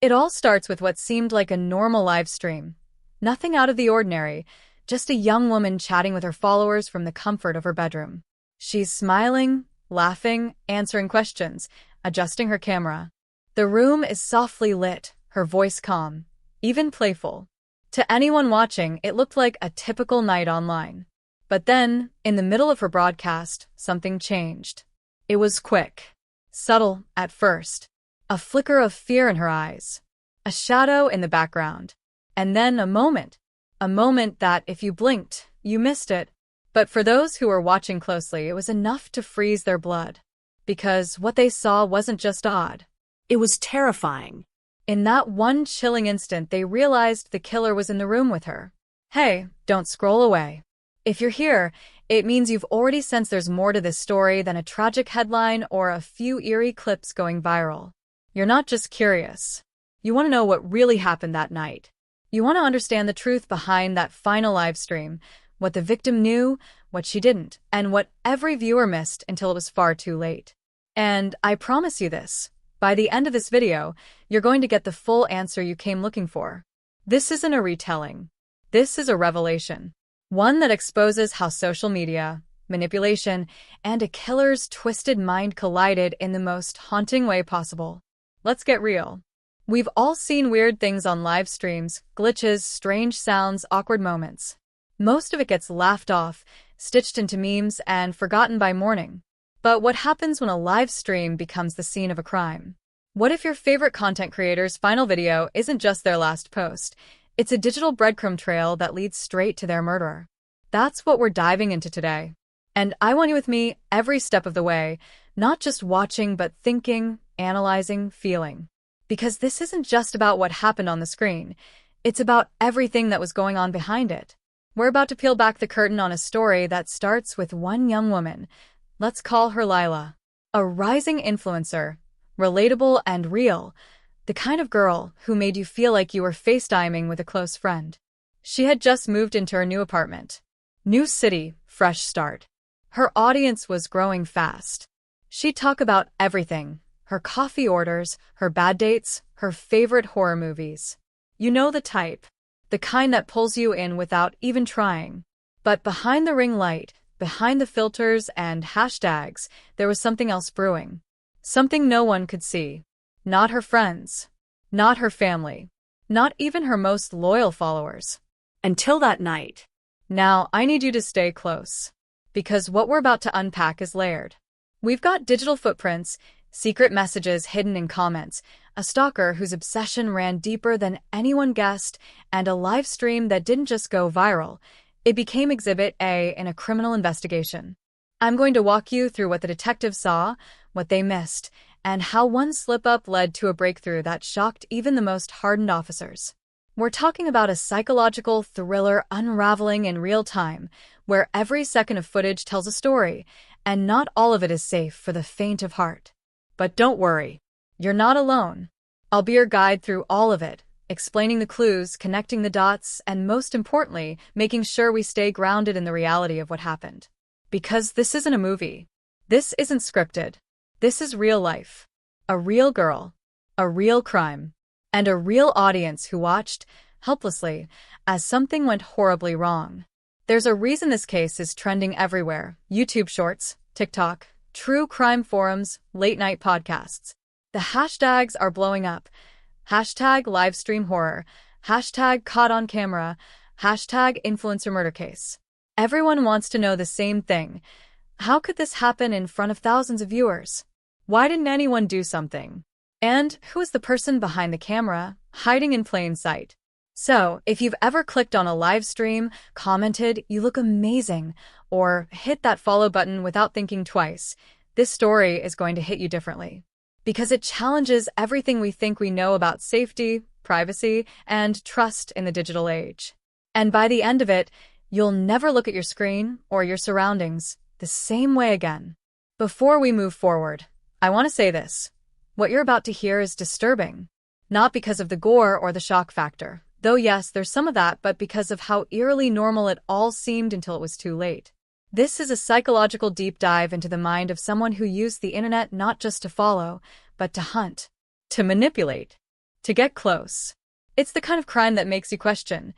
It all starts with what seemed like a normal live stream. Nothing out of the ordinary, just a young woman chatting with her followers from the comfort of her bedroom. She's smiling, laughing, answering questions, adjusting her camera. The room is softly lit, her voice calm, even playful. To anyone watching, it looked like a typical night online. But then, in the middle of her broadcast, something changed. It was quick, subtle at first. A flicker of fear in her eyes, a shadow in the background, and then a moment that if you blinked, you missed it. But for those who were watching closely, it was enough to freeze their blood. Because what they saw wasn't just odd. It was terrifying. In that one chilling instant, they realized the killer was in the room with her. Hey, don't scroll away. If you're here, it means you've already sensed there's more to this story than a tragic headline or a few eerie clips going viral. You're not just curious. You want to know what really happened that night. You want to understand the truth behind that final live stream, what the victim knew, what she didn't, and what every viewer missed until it was far too late. And I promise you this, by the end of this video, you're going to get the full answer you came looking for. This isn't a retelling. This is a revelation. One that exposes how social media, manipulation, and a killer's twisted mind collided in the most haunting way possible. Let's get real. We've all seen weird things on live streams, glitches, strange sounds, awkward moments. Most of it gets laughed off, stitched into memes, and forgotten by morning. But what happens when a live stream becomes the scene of a crime? What if your favorite content creator's final video isn't just their last post? It's a digital breadcrumb trail that leads straight to their murderer. That's what we're diving into today. And I want you with me every step of the way, not just watching, but thinking, analyzing, feeling. Because this isn't just about what happened on the screen. It's about everything that was going on behind it. We're about to peel back the curtain on a story that starts with one young woman. Let's call her Lila. A rising influencer, relatable and real. The kind of girl who made you feel like you were FaceTiming with a close friend. She had just moved into her new apartment. New city, fresh start. Her audience was growing fast. She'd talk about everything. Her coffee orders, her bad dates, her favorite horror movies. You know the type. The kind that pulls you in without even trying. But behind the ring light, behind the filters and hashtags, there was something else brewing. Something no one could see. Not her friends. Not her family. Not even her most loyal followers. Until that night. Now, I need you to stay close. Because what we're about to unpack is layered. We've got digital footprints, secret messages hidden in comments, a stalker whose obsession ran deeper than anyone guessed, and a live stream that didn't just go viral. It became Exhibit A in a criminal investigation. I'm going to walk you through what the detectives saw, what they missed, and how one slip-up led to a breakthrough that shocked even the most hardened officers. We're talking about a psychological thriller unraveling in real time, where every second of footage tells a story, and not all of it is safe for the faint of heart. But don't worry, you're not alone. I'll be your guide through all of it, explaining the clues, connecting the dots, and most importantly, making sure we stay grounded in the reality of what happened. Because this isn't a movie. This isn't scripted. This is real life. A real girl. A real crime. And a real audience who watched, helplessly, as something went horribly wrong. There's a reason this case is trending everywhere. YouTube Shorts, TikTok, true crime forums, late-night podcasts. The hashtags are blowing up. Hashtag livestream horror. Hashtag caught on camera. Hashtag influencer murder case. Everyone wants to know the same thing. How could this happen in front of thousands of viewers? Why didn't anyone do something? And who is the person behind the camera, hiding in plain sight? So, if you've ever clicked on a live stream, commented, "You look amazing," or hit that follow button without thinking twice, this story is going to hit you differently. Because it challenges everything we think we know about safety, privacy, and trust in the digital age. And by the end of it, you'll never look at your screen or your surroundings the same way again. Before we move forward, I want to say this. What you're about to hear is disturbing. Not because of the gore or the shock factor. Though yes, there's some of that, but because of how eerily normal it all seemed until it was too late. This is a psychological deep dive into the mind of someone who used the internet not just to follow, but to hunt, to manipulate, to get close. It's the kind of crime that makes you question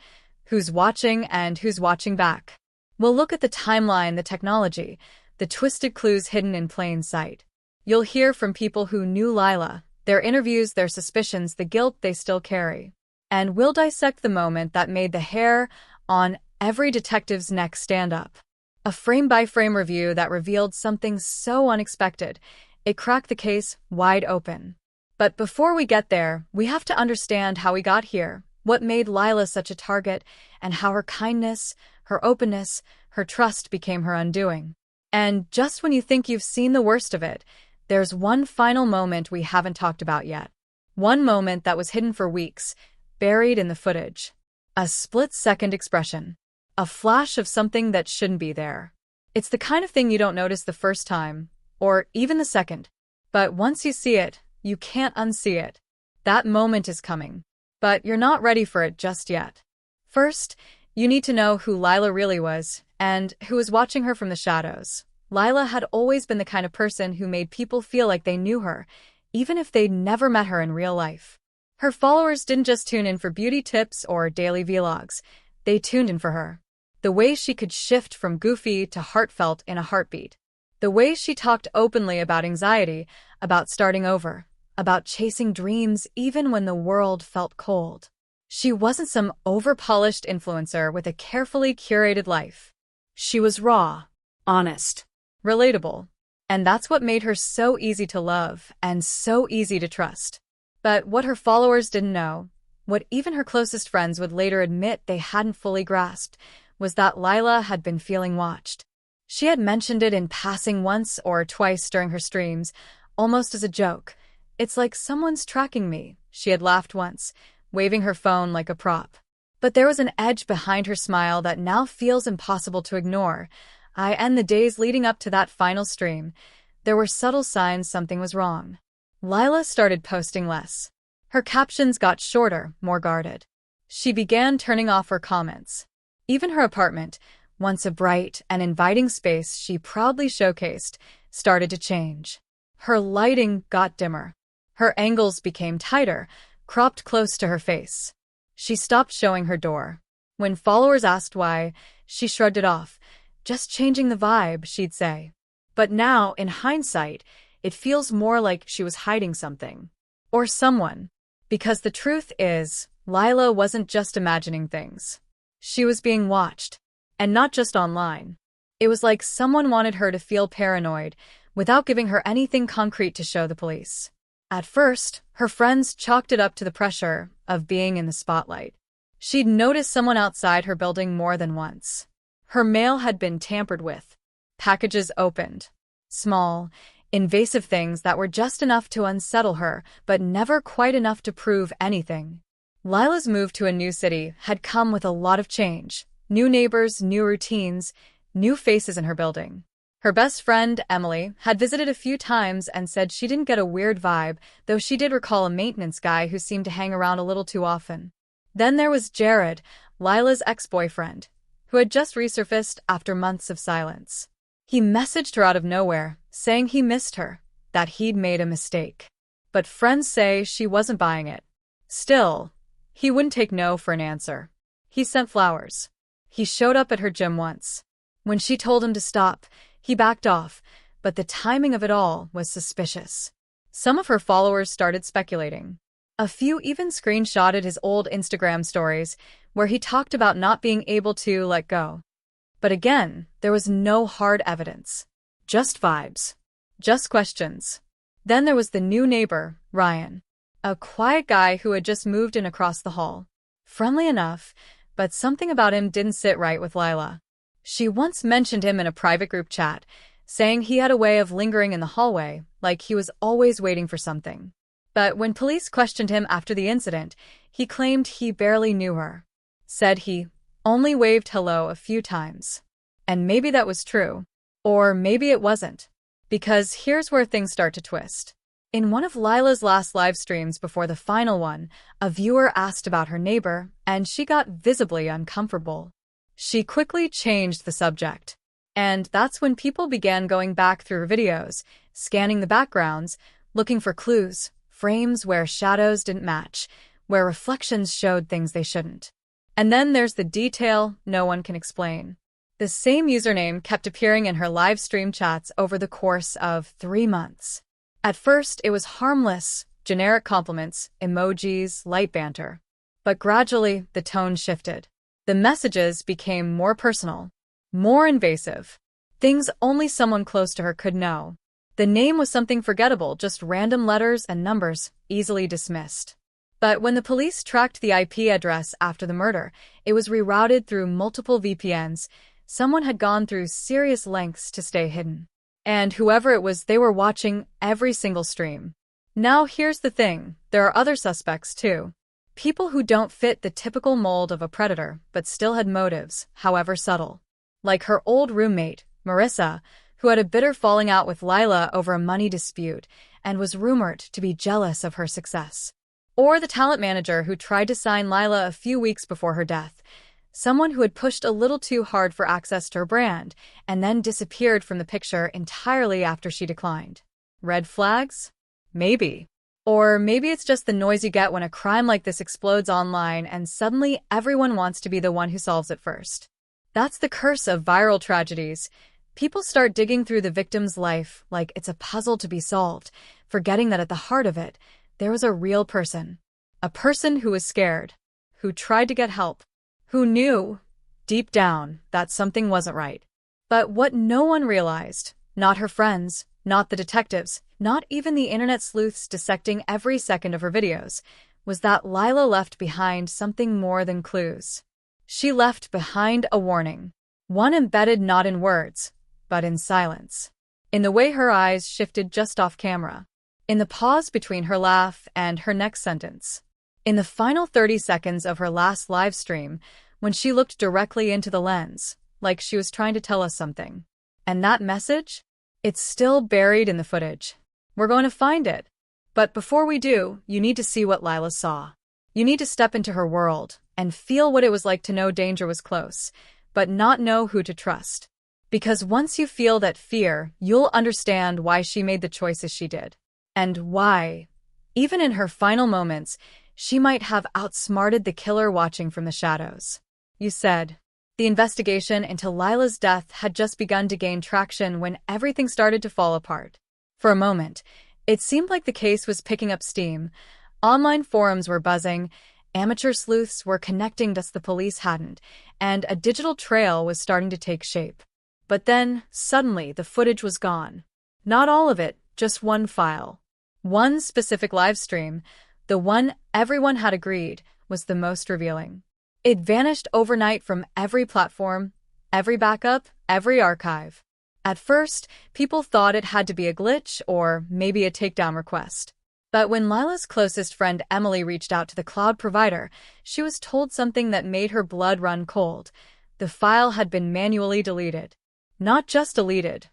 who's watching and who's watching back. We'll look at the timeline, the technology, the twisted clues hidden in plain sight. You'll hear from people who knew Lila, their interviews, their suspicions, the guilt they still carry. And we'll dissect the moment that made the hair on every detective's neck stand up. A frame-by-frame review that revealed something so unexpected, it cracked the case wide open. But before we get there, we have to understand how we got here, what made Lila such a target, and how her kindness, her openness, her trust became her undoing. And just when you think you've seen the worst of it, there's one final moment we haven't talked about yet. One moment that was hidden for weeks, buried in the footage. A split-second expression. A flash of something that shouldn't be there. It's the kind of thing you don't notice the first time, or even the second. But once you see it, you can't unsee it. That moment is coming. But you're not ready for it just yet. First, you need to know who Lila really was, and who was watching her from the shadows. Lila had always been the kind of person who made people feel like they knew her, even if they'd never met her in real life. Her followers didn't just tune in for beauty tips or daily vlogs. They tuned in for her. The way she could shift from goofy to heartfelt in a heartbeat. The way she talked openly about anxiety, about starting over, about chasing dreams even when the world felt cold. She wasn't some over-polished influencer with a carefully curated life. She was raw, honest, relatable. And that's what made her so easy to love and so easy to trust. But what her followers didn't know, what even her closest friends would later admit they hadn't fully grasped, was that Lila had been feeling watched. She had mentioned it in passing once or twice during her streams, almost as a joke. "It's like someone's tracking me," she had laughed once, waving her phone like a prop. But there was an edge behind her smile that now feels impossible to ignore. In the days leading up to that final stream, there were subtle signs something was wrong. Lila started posting less. Her captions got shorter, more guarded. She began turning off her comments. Even her apartment, once a bright and inviting space she proudly showcased, started to change. Her lighting got dimmer. Her angles became tighter, cropped close to her face. She stopped showing her door. When followers asked why, she shrugged it off. "Just changing the vibe," she'd say. But now, in hindsight, it feels more like she was hiding something. Or someone. Because the truth is, Lila wasn't just imagining things. She was being watched. And not just online. It was like someone wanted her to feel paranoid, without giving her anything concrete to show the police. At first, her friends chalked it up to the pressure of being in the spotlight. She'd noticed someone outside her building more than once. Her mail had been tampered with. Packages opened. Small, invasive things that were just enough to unsettle her, but never quite enough to prove anything. Lila's move to a new city had come with a lot of change. New neighbors, new routines, new faces in her building. Her best friend, Emily, had visited a few times and said she didn't get a weird vibe, though she did recall a maintenance guy who seemed to hang around a little too often. Then there was Jared, Lila's ex-boyfriend, who had just resurfaced after months of silence. He messaged her out of nowhere, saying he missed her, that he'd made a mistake. But friends say she wasn't buying it. Still, he wouldn't take no for an answer. He sent flowers. He showed up at her gym once. When she told him to stop, he backed off, but the timing of it all was suspicious. Some of her followers started speculating. A few even screenshotted his old Instagram stories, where he talked about not being able to let go. But again, there was no hard evidence. Just vibes. Just questions. Then there was the new neighbor, Ryan. A quiet guy who had just moved in across the hall. Friendly enough, but something about him didn't sit right with Lila. She once mentioned him in a private group chat, saying he had a way of lingering in the hallway, like he was always waiting for something. But when police questioned him after the incident, he claimed he barely knew her. Said he only waved hello a few times. And maybe that was true. Or maybe it wasn't. Because here's where things start to twist. In one of Lila's last live streams before the final one, a viewer asked about her neighbor, and she got visibly uncomfortable. She quickly changed the subject. And that's when people began going back through her videos, scanning the backgrounds, looking for clues, frames where shadows didn't match, where reflections showed things they shouldn't. And then there's the detail no one can explain. The same username kept appearing in her live stream chats over the course of 3 months. At first, it was harmless, generic compliments, emojis, light banter. But gradually, the tone shifted. The messages became more personal, more invasive. Things only someone close to her could know. The name was something forgettable, just random letters and numbers, easily dismissed. But when the police tracked the IP address after the murder, it was rerouted through multiple VPNs. Someone had gone through serious lengths to stay hidden. And whoever it was, they were watching every single stream. Now here's the thing, there are other suspects too. People who don't fit the typical mold of a predator, but still had motives, however subtle. Like her old roommate, Marissa, who had a bitter falling out with Lila over a money dispute and was rumored to be jealous of her success. Or the talent manager who tried to sign Lila a few weeks before her death. Someone who had pushed a little too hard for access to her brand and then disappeared from the picture entirely after she declined. Red flags? Maybe. Or maybe it's just the noise you get when a crime like this explodes online and suddenly everyone wants to be the one who solves it first. That's the curse of viral tragedies. People start digging through the victim's life like it's a puzzle to be solved, forgetting that at the heart of it, there was a real person. A person who was scared, who tried to get help, who knew, deep down, that something wasn't right. But what no one realized, not her friends, not the detectives, not even the internet sleuths dissecting every second of her videos, was that Lila left behind something more than clues. She left behind a warning. One embedded not in words, but in silence. In the way her eyes shifted just off camera. In the pause between her laugh and her next sentence. In the final 30 seconds of her last live stream, when she looked directly into the lens, like she was trying to tell us something. And that message? It's still buried in the footage. We're going to find it. But before we do, you need to see what Lila saw. You need to step into her world and feel what it was like to know danger was close, but not know who to trust. Because once you feel that fear, you'll understand why she made the choices she did. And why, even in her final moments, she might have outsmarted the killer watching from the shadows. You said. The investigation into Lila's death had just begun to gain traction when everything started to fall apart. For a moment, it seemed like the case was picking up steam. Online forums were buzzing, amateur sleuths were connecting dots the police hadn't, and a digital trail was starting to take shape. But then, suddenly, the footage was gone. Not all of it, just one file. One specific livestream, the one everyone had agreed was the most revealing. It vanished overnight from every platform, every backup, every archive. At first, people thought it had to be a glitch or maybe a takedown request. But when Lila's closest friend Emily reached out to the cloud provider, she was told something that made her blood run cold. The file had been manually deleted. Not just deleted,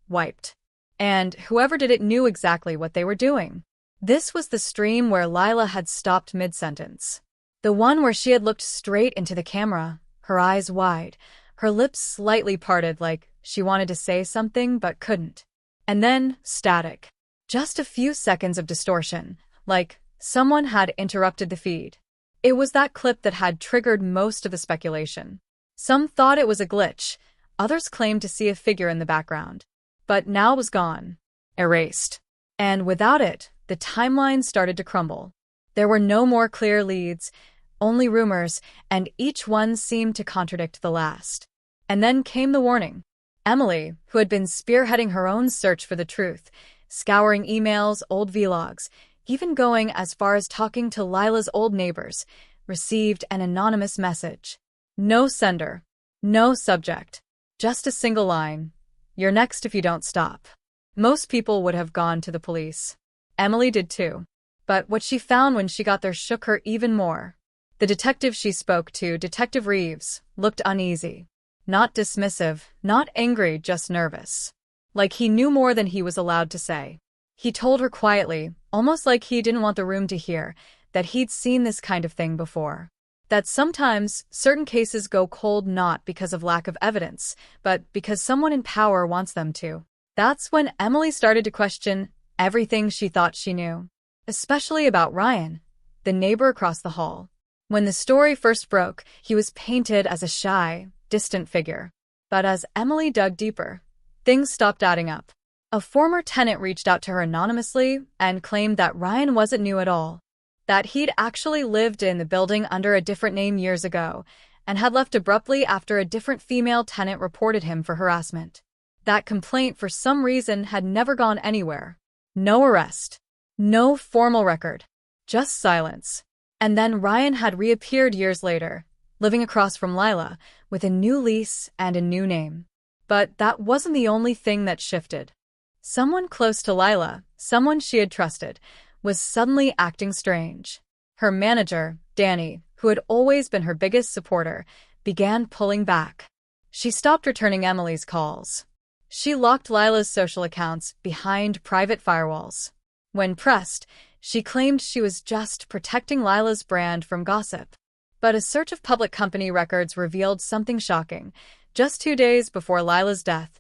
wiped. And whoever did it knew exactly what they were doing. This was the stream where Lila had stopped mid-sentence. The one where she had looked straight into the camera, her eyes wide, her lips slightly parted like she wanted to say something but couldn't. And then, static. Just a few seconds of distortion, like someone had interrupted the feed. It was that clip that had triggered most of the speculation. Some thought it was a glitch, others claimed to see a figure in the background. But now it was gone. Erased. And without it, the timeline started to crumble. There were no more clear leads, only rumors, and each one seemed to contradict the last. And then came the warning. Emily, who had been spearheading her own search for the truth, scouring emails, old vlogs, even going as far as talking to Lila's old neighbors, received an anonymous message. No sender, no subject, just a single line. You're next if you don't stop. Most people would have gone to the police. Emily did too. But what she found when she got there shook her even more. The detective she spoke to, Detective Reeves, looked uneasy. Not dismissive, not angry, just nervous. Like he knew more than he was allowed to say. He told her quietly, almost like he didn't want the room to hear, that he'd seen this kind of thing before. That sometimes certain cases go cold not because of lack of evidence, but because someone in power wants them to. That's when Emily started to question everything she thought she knew. especially about Ryan, the neighbor across the hall. When the story first broke, he was painted as a shy, distant figure. But as Emily dug deeper, things stopped adding up. A former tenant reached out to her anonymously and claimed that Ryan wasn't new at all, that he'd actually lived in the building under a different name years ago and had left abruptly after a different female tenant reported him for harassment. That complaint, for some reason, had never gone anywhere. No arrest. No formal record. Just silence. And then Ryan had reappeared years later, living across from Lila, with a new lease and a new name. But that wasn't the only thing that shifted. Someone close to Lila, someone she had trusted, was suddenly acting strange. Her manager, Danny, who had always been her biggest supporter, began pulling back. She stopped returning Emily's calls. She locked Lila's social accounts behind private firewalls. When pressed, she claimed she was just protecting Lila's brand from gossip. But a search of public company records revealed something shocking. Just 2 days before Lila's death,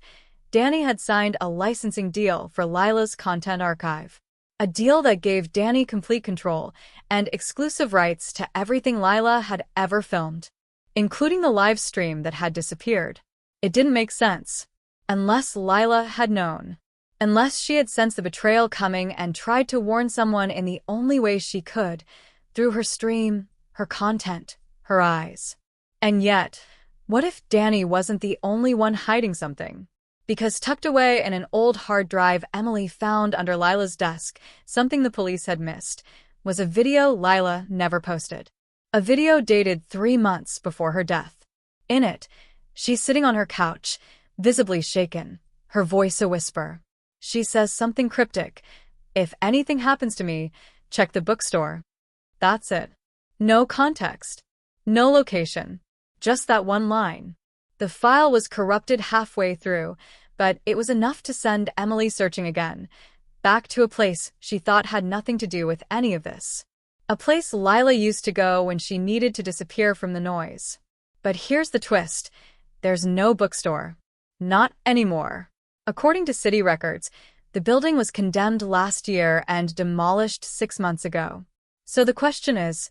Danny had signed a licensing deal for Lila's content archive. A deal that gave Danny complete control and exclusive rights to everything Lila had ever filmed, including the live stream that had disappeared. It didn't make sense. Unless Lila had known. Unless she had sensed the betrayal coming and tried to warn someone in the only way she could, through her stream, her content, her eyes. And yet, what if Danny wasn't the only one hiding something? Because tucked away in an old hard drive Emily found under Lila's desk, something the police had missed, was a video Lila never posted. A video dated 3 months before her death. In it, she's sitting on her couch, visibly shaken, her voice a whisper. She says something cryptic. "If anything happens to me, check the bookstore." That's it. No context. No location. Just that one line. The file was corrupted halfway through, but it was enough to send Emily searching again, back to a place she thought had nothing to do with any of this. A place Lila used to go when she needed to disappear from the noise. But here's the twist. There's no bookstore. Not anymore. According to city records, the building was condemned last year and demolished 6 months ago. So the question is,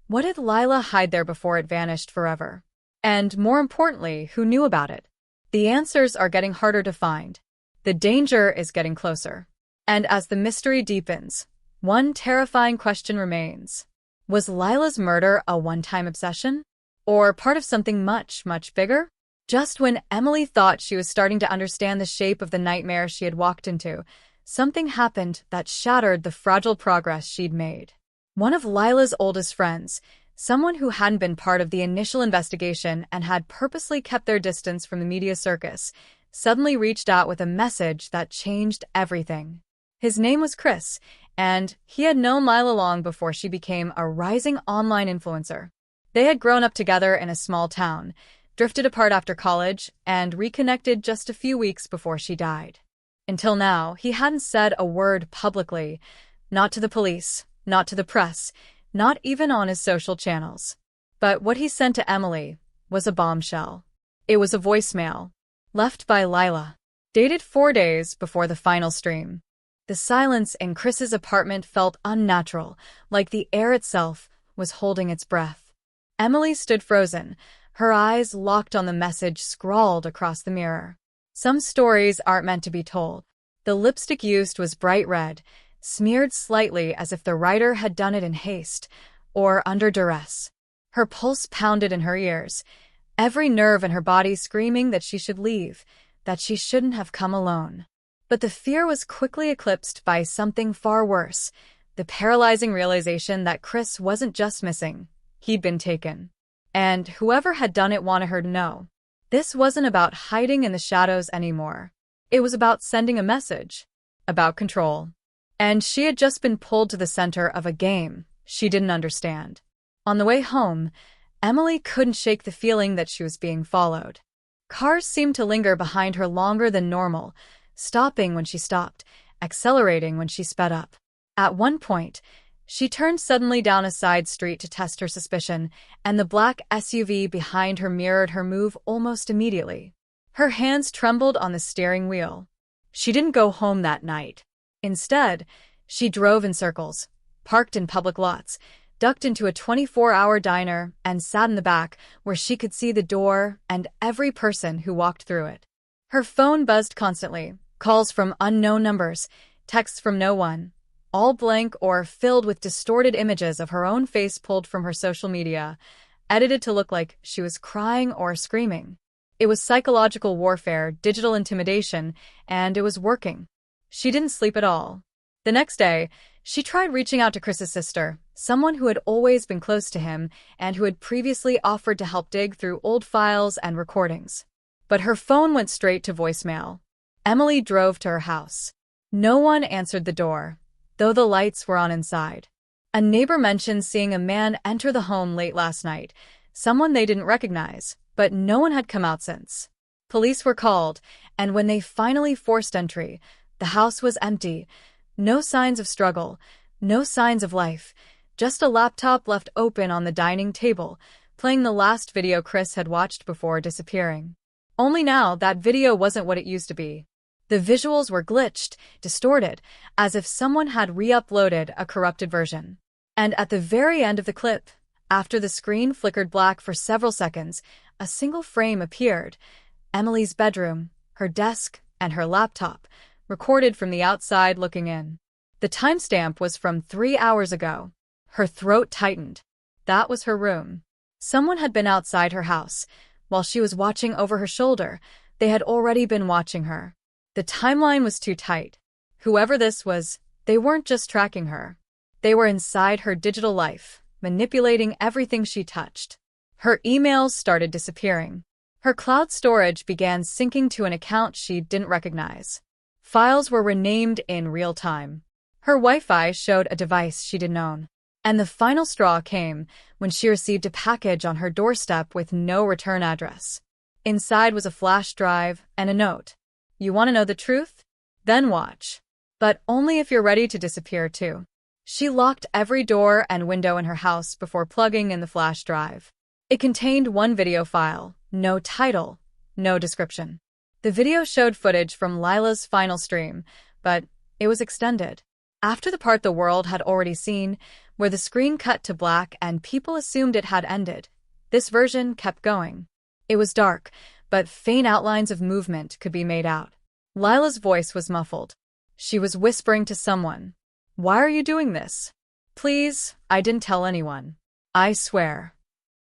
what did Lila hide there before it vanished forever? And more importantly, who knew about it? The answers are getting harder to find. The danger is getting closer. And as the mystery deepens, one terrifying question remains. Was Lila's murder a one-time obsession? Or part of something much, much bigger? Just when Emily thought she was starting to understand the shape of the nightmare she had walked into, something happened that shattered the fragile progress she'd made. One of Lila's oldest friends, someone who hadn't been part of the initial investigation and had purposely kept their distance from the media circus, suddenly reached out with a message that changed everything. His name was Chris, and he had known Lila long before she became a rising online influencer. They had grown up together in a small town, drifted apart after college, and reconnected just a few weeks before she died. Until now, he hadn't said a word publicly, not to the police, not to the press, not even on his social channels. But what he sent to Emily was a bombshell. It was a voicemail, left by Lila, dated 4 days before the final stream. The silence in Chris's apartment felt unnatural, like the air itself was holding its breath. Emily stood frozen, her eyes locked on the message scrawled across the mirror. Some stories aren't meant to be told. The lipstick used was bright red, smeared slightly as if the writer had done it in haste or under duress. Her pulse pounded in her ears, every nerve in her body screaming that she should leave, that she shouldn't have come alone. But the fear was quickly eclipsed by something far worse, the paralyzing realization that Chris wasn't just missing, he'd been taken. And whoever had done it wanted her to know. This wasn't about hiding in the shadows anymore. It was about sending a message. About control. And she had just been pulled to the center of a game she didn't understand. On the way home, Emily couldn't shake the feeling that she was being followed. Cars seemed to linger behind her longer than normal, stopping when she stopped, accelerating when she sped up. At one point, she turned suddenly down a side street to test her suspicion, and the black SUV behind her mirrored her move almost immediately. Her hands trembled on the steering wheel. She didn't go home that night. Instead, she drove in circles, parked in public lots, ducked into a 24-hour diner, and sat in the back where she could see the door and every person who walked through it. Her phone buzzed constantly, calls from unknown numbers, texts from no one, all blank or filled with distorted images of her own face pulled from her social media, edited to look like she was crying or screaming. It was psychological warfare, digital intimidation, and it was working. She didn't sleep at all. The next day, she tried reaching out to Chris's sister, someone who had always been close to him and who had previously offered to help dig through old files and recordings. But her phone went straight to voicemail. Emily drove to her house. No one answered the door, though the lights were on inside. A neighbor mentioned seeing a man enter the home late last night, someone they didn't recognize, but no one had come out since. Police were called, and when they finally forced entry, the house was empty. No signs of struggle, no signs of life, just a laptop left open on the dining table, playing the last video Chris had watched before disappearing. Only now, that video wasn't what it used to be. The visuals were glitched, distorted, as if someone had re-uploaded a corrupted version. And at the very end of the clip, after the screen flickered black for several seconds, a single frame appeared. Emily's bedroom, her desk, and her laptop, recorded from the outside looking in. The timestamp was from 3 hours ago. Her throat tightened. That was her room. Someone had been outside her house. While she was watching over her shoulder, they had already been watching her. The timeline was too tight. Whoever this was, they weren't just tracking her. They were inside her digital life, manipulating everything she touched. Her emails started disappearing. Her cloud storage began syncing to an account she didn't recognize. Files were renamed in real time. Her Wi-Fi showed a device she didn't own. And the final straw came when she received a package on her doorstep with no return address. Inside was a flash drive and a note. "You want to know the truth? Then watch. But only if you're ready to disappear too." She locked every door and window in her house before plugging in the flash drive. It contained one video file, no title, no description. The video showed footage from Lila's final stream, but it was extended. After the part the world had already seen, where the screen cut to black and people assumed it had ended, this version kept going. It was dark, but faint outlines of movement could be made out. Lila's voice was muffled. She was whispering to someone. "Why are you doing this?" "Please, I didn't tell anyone. I swear."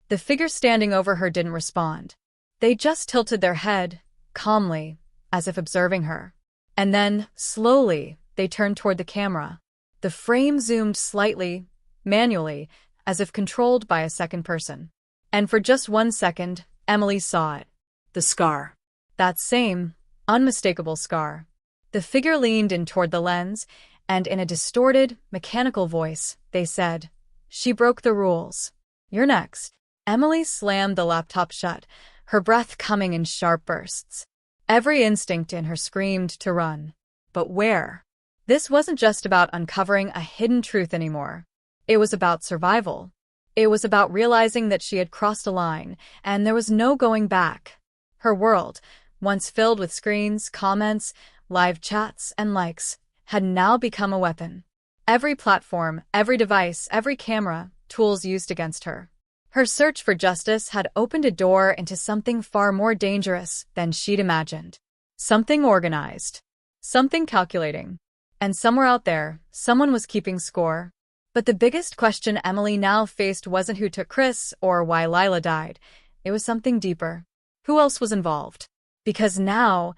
The figure standing over her didn't respond. They just tilted their head, calmly, as if observing her. And then, slowly, they turned toward the camera. The frame zoomed slightly, manually, as if controlled by a second person. And for just 1 second, Emily saw it. The scar. That same, unmistakable scar. The figure leaned in toward the lens, and in a distorted, mechanical voice, they said, "She broke the rules. You're next." Emily slammed the laptop shut, her breath coming in sharp bursts. Every instinct in her screamed to run. But where? This wasn't just about uncovering a hidden truth anymore. It was about survival. It was about realizing that she had crossed a line, and there was no going back. Her world, once filled with screens, comments, live chats, and likes, had now become a weapon. Every platform, every device, every camera, tools used against her. Her search for justice had opened a door into something far more dangerous than she'd imagined. Something organized. Something calculating. And somewhere out there, someone was keeping score. But the biggest question Emily now faced wasn't who took Chris or why Lila died. It was something deeper. Who else was involved? Because now,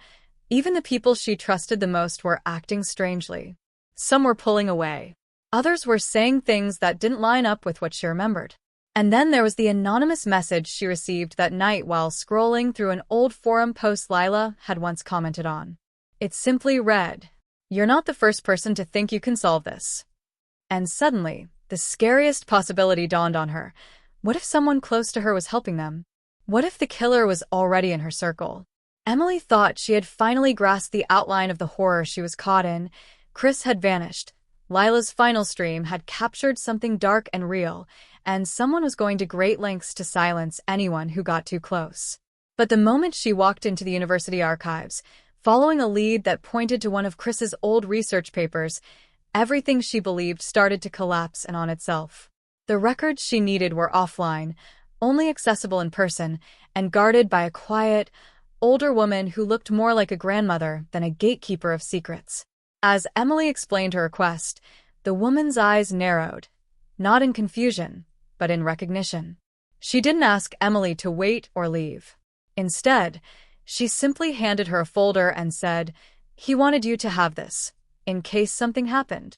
even the people she trusted the most were acting strangely. Some were pulling away. Others were saying things that didn't line up with what she remembered. And then there was the anonymous message she received that night while scrolling through an old forum post Lila had once commented on. It simply read, "You're not the first person to think you can solve this." And suddenly, the scariest possibility dawned on her. What if someone close to her was helping them? What if the killer was already in her circle? Emily thought she had finally grasped the outline of the horror she was caught in. Chris had vanished. Lila's final stream had captured something dark and real, and someone was going to great lengths to silence anyone who got too close. But the moment she walked into the university archives, following a lead that pointed to one of Chris's old research papers, Everything she believed started to collapse and on itself. The records she needed were offline, only accessible in person, and guarded by a quiet, older woman who looked more like a grandmother than a gatekeeper of secrets. As Emily explained her request, the woman's eyes narrowed, not in confusion, but in recognition. She didn't ask Emily to wait or leave. Instead, she simply handed her a folder and said, "He wanted you to have this, in case something happened."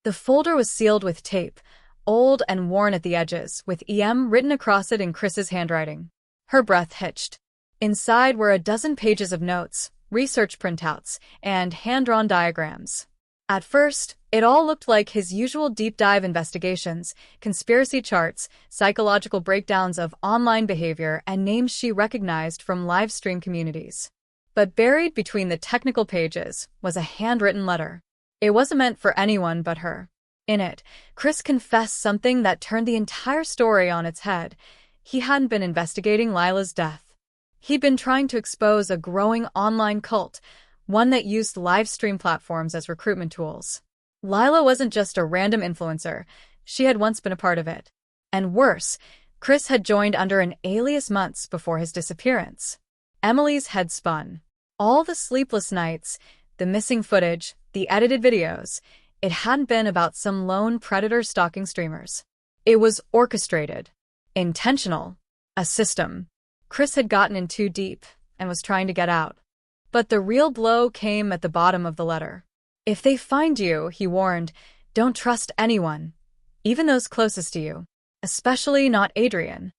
The folder was sealed with tape, old and worn at the edges, with EM written across it in Chris's handwriting. Her breath hitched. Inside were a dozen pages of notes, research printouts, and hand-drawn diagrams. At first, it all looked like his usual deep-dive investigations, conspiracy charts, psychological breakdowns of online behavior, and names she recognized from Livestream communities. But buried between the technical pages was a handwritten letter. It wasn't meant for anyone but her. In it, Chris confessed something that turned the entire story on its head. He hadn't been investigating Lila's death. He'd been trying to expose a growing online cult, one that used live stream platforms as recruitment tools. Lila wasn't just a random influencer. She had once been a part of it. And worse, Chris had joined under an alias months before his disappearance. Emily's head spun. All the sleepless nights, the missing footage, the edited videos, it hadn't been about some lone predator stalking streamers. It was orchestrated, intentional, a system. Chris had gotten in too deep and was trying to get out. But the real blow came at the bottom of the letter. "If they find you," he warned, "don't trust anyone, even those closest to you, especially not Adrian."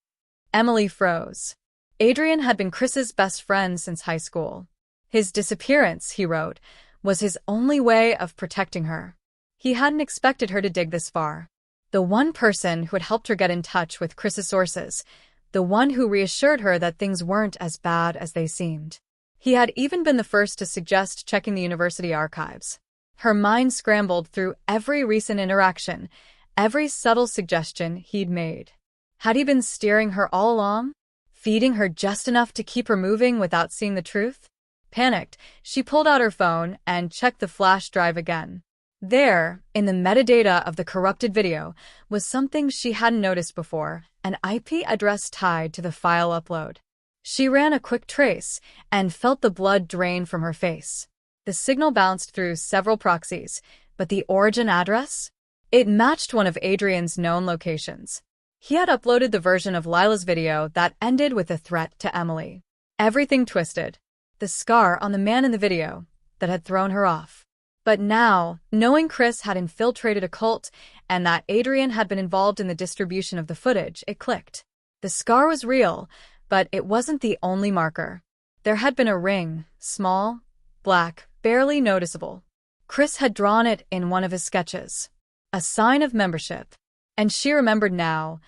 Emily froze. Adrian had been Chris's best friend since high school. His disappearance, he wrote, was his only way of protecting her. He hadn't expected her to dig this far. The one person who had helped her get in touch with Chris's sources, the one who reassured her that things weren't as bad as they seemed. He had even been the first to suggest checking the university archives. Her mind scrambled through every recent interaction, every subtle suggestion he'd made. Had he been steering her all along? Feeding her just enough to keep her moving without seeing the truth? Panicked, she pulled out her phone and checked the flash drive again. There, in the metadata of the corrupted video, was something she hadn't noticed before, an IP address tied to the file upload. She ran a quick trace and felt the blood drain from her face. The signal bounced through several proxies, but the origin address? It matched one of Adrian's known locations. He had uploaded the version of Lila's video that ended with a threat to Emily. Everything twisted. The scar on the man in the video that had thrown her off. But now, knowing Chris had infiltrated a cult and that Adrian had been involved in the distribution of the footage, it clicked. The scar was real, but it wasn't the only marker. There had been a ring, small, black, barely noticeable. Chris had drawn it in one of his sketches. A sign of membership. And she remembered now,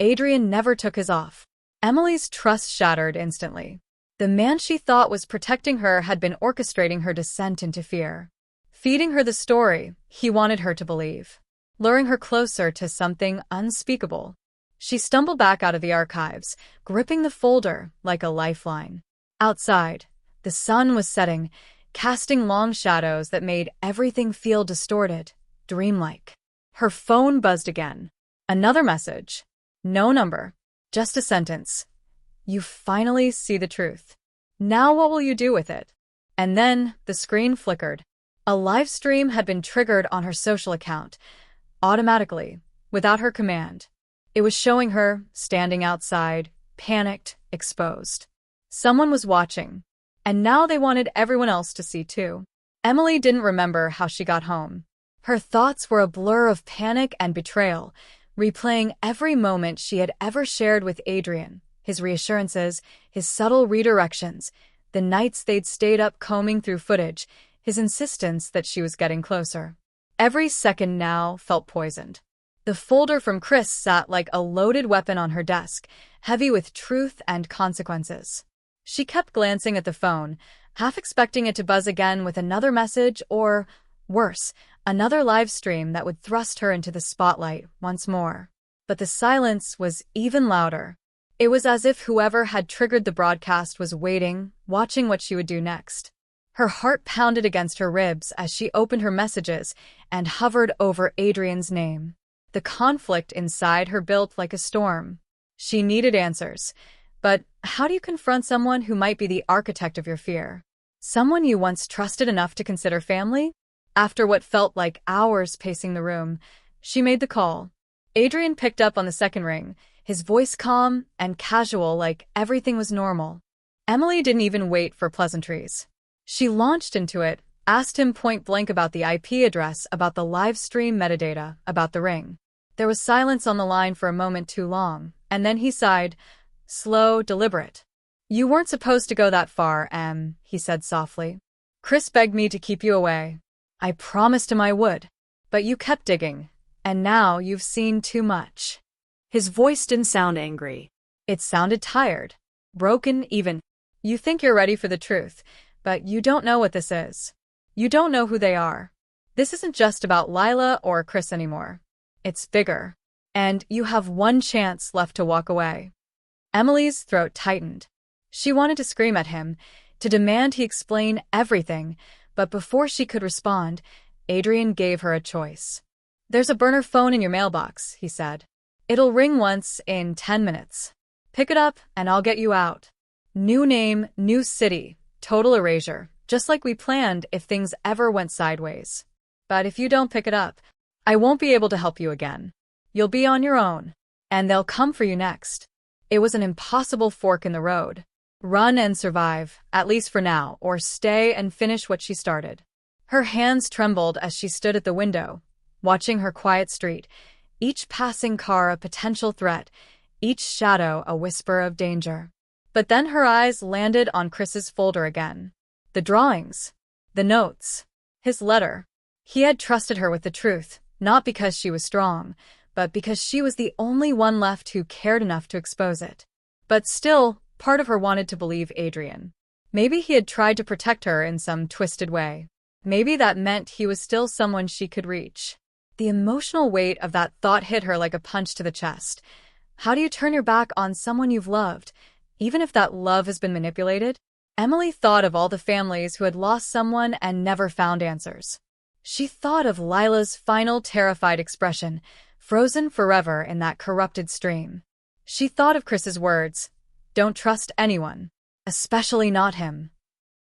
Adrian never took his off. Emily's trust shattered instantly. The man she thought was protecting her had been orchestrating her descent into fear. Feeding her the story he wanted her to believe. Luring her closer to something unspeakable. She stumbled back out of the archives, gripping the folder like a lifeline. Outside, the sun was setting, casting long shadows that made everything feel distorted, dreamlike. Her phone buzzed again. Another message. No number. Just a sentence. "You finally see the truth. Now what will you do with it?" And then the screen flickered. A live stream had been triggered on her social account, automatically, without her command. It was showing her, standing outside, panicked, exposed. Someone was watching, and now they wanted everyone else to see too. Emily didn't remember how she got home. Her thoughts were a blur of panic and betrayal, replaying every moment she had ever shared with Adrian, his reassurances, his subtle redirections, the nights they'd stayed up combing through footage, his insistence that she was getting closer. Every second now felt poisoned. The folder from Chris sat like a loaded weapon on her desk, heavy with truth and consequences. She kept glancing at the phone, half expecting it to buzz again with another message or, worse, another live stream that would thrust her into the spotlight once more. But the silence was even louder. It was as if whoever had triggered the broadcast was waiting, watching what she would do next. Her heart pounded against her ribs as she opened her messages and hovered over Adrian's name. The conflict inside her built like a storm. She needed answers. But how do you confront someone who might be the architect of your fear? Someone you once trusted enough to consider family? After what felt like hours pacing the room, she made the call. Adrian picked up on the second ring, his voice calm and casual like everything was normal. Emily didn't even wait for pleasantries. She launched into it, asked him point-blank about the IP address, about the Livestream metadata, about the ring. There was silence on the line for a moment too long, and then he sighed, slow, deliberate. "You weren't supposed to go that far, Em," he said softly. "Chris begged me to keep you away. I promised him I would. But you kept digging, and now you've seen too much." His voice didn't sound angry. It sounded tired, broken even. "You think you're ready for the truth, but you don't know what this is. You don't know who they are. This isn't just about Lila or Chris anymore. It's bigger. And you have one chance left to walk away." Emily's throat tightened. She wanted to scream at him, to demand he explain everything, but before she could respond, Adrian gave her a choice. "There's a burner phone in your mailbox," he said. "It'll ring once in 10 minutes. Pick it up and I'll get you out. New name, new city, total erasure, just like we planned if things ever went sideways. But if you don't pick it up, I won't be able to help you again. You'll be on your own, and they'll come for you next." It was an impossible fork in the road. Run and survive, at least for now, or stay and finish what she started. Her hands trembled as she stood at the window, watching her quiet street, each passing car a potential threat, each shadow a whisper of danger. But then her eyes landed on Chris's folder again. The drawings, the notes, his letter. He had trusted her with the truth, not because she was strong, but because she was the only one left who cared enough to expose it. But still, part of her wanted to believe Adrian. Maybe he had tried to protect her in some twisted way. Maybe that meant he was still someone she could reach. The emotional weight of that thought hit her like a punch to the chest. How do you turn your back on someone you've loved, even if that love has been manipulated? Emily thought of all the families who had lost someone and never found answers. She thought of Lila's final terrified expression, frozen forever in that corrupted stream. She thought of Chris's words, "Don't trust anyone, especially not him."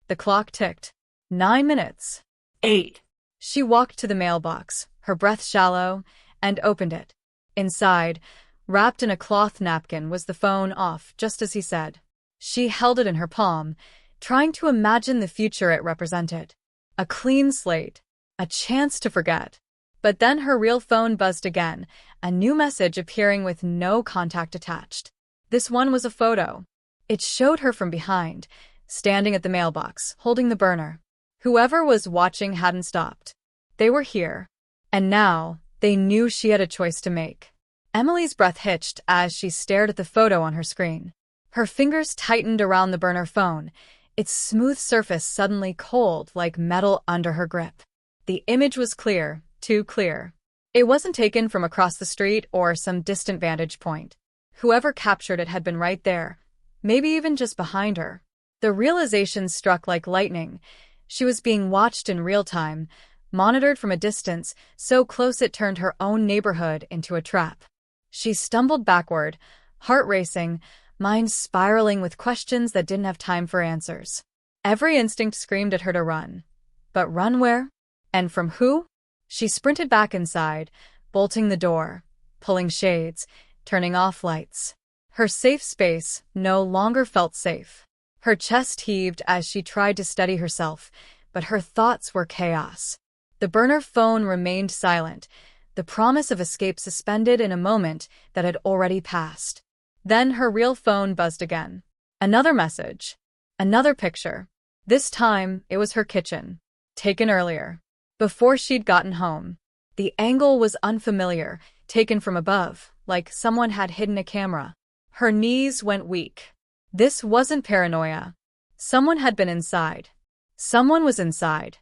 The clock ticked. 9 minutes. 8. She walked to the mailbox, her breath shallow, and opened it. Inside, wrapped in a cloth napkin, was the phone off, just as he said. She held it in her palm, trying to imagine the future it represented. A clean slate, a chance to forget. But then her real phone buzzed again, a new message appearing with no contact attached. This one was a photo. It showed her from behind, standing at the mailbox, holding the burner. Whoever was watching hadn't stopped. They were here. And now, they knew she had a choice to make. Emily's breath hitched as she stared at the photo on her screen. Her fingers tightened around the burner phone, its smooth surface suddenly cold like metal under her grip. The image was clear. Too clear. It wasn't taken from across the street or some distant vantage point. Whoever captured it had been right there, maybe even just behind her. The realization struck like lightning. She was being watched in real time, monitored from a distance, so close it turned her own neighborhood into a trap. She stumbled backward, heart racing, mind spiraling with questions that didn't have time for answers. Every instinct screamed at her to run. But run where? And from who? She sprinted back inside, bolting the door, pulling shades, turning off lights. Her safe space no longer felt safe. Her chest heaved as she tried to steady herself, but her thoughts were chaos. The burner phone remained silent, the promise of escape suspended in a moment that had already passed. Then her real phone buzzed again. Another message. Another picture. This time, it was her kitchen. Taken earlier. Before she'd gotten home. The angle was unfamiliar, taken from above, like someone had hidden a camera. Her knees went weak. This wasn't paranoia. Someone had been inside. Someone was inside.